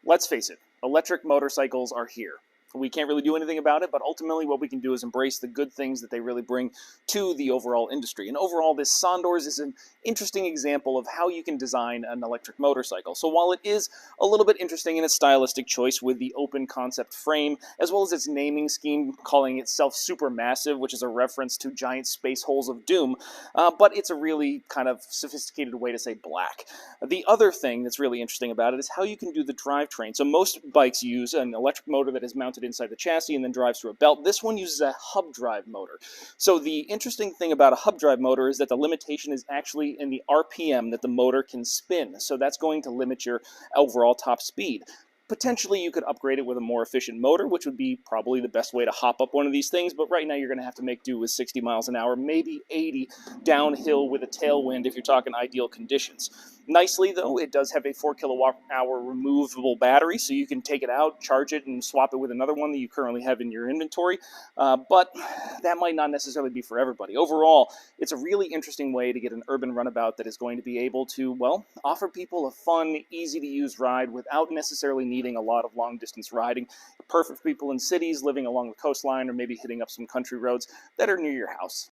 Let's face it, electric motorcycles are here. We can't really do anything about it, but ultimately what we can do is embrace the good things that they really bring to the overall industry. And overall, this Sondors is an interesting example of how you can design an electric motorcycle. So while it is a little bit interesting in its stylistic choice with the open concept frame, as well as its naming scheme calling itself Supermassive, which is a reference to giant space holes of doom, but it's a really kind of sophisticated way to say black. The other thing that's really interesting about it is how you can do the drivetrain. So most bikes use an electric motor that is mounted inside the chassis and then drives through a belt. This one uses a hub drive motor. So the interesting thing about a hub drive motor is that the limitation is actually in the RPM that the motor can spin. So that's going to limit your overall top speed. Potentially you could upgrade it with a more efficient motor, which would be probably the best way to hop up one of these things, but right now you're going to have to make do with 60 miles an hour, maybe 80 downhill with a tailwind if you're talking ideal conditions. Nicely though, it does have a 4 kilowatt hour removable battery, so you can take it out, charge it, and swap it with another one that you currently have in your inventory, but that might not necessarily be for everybody. Overall, it's a really interesting way to get an urban runabout that is going to be able to, well, offer people a fun, easy-to-use ride without necessarily needing a lot of long-distance riding. Perfect for people in cities, living along the coastline, or maybe hitting up some country roads that are near your house.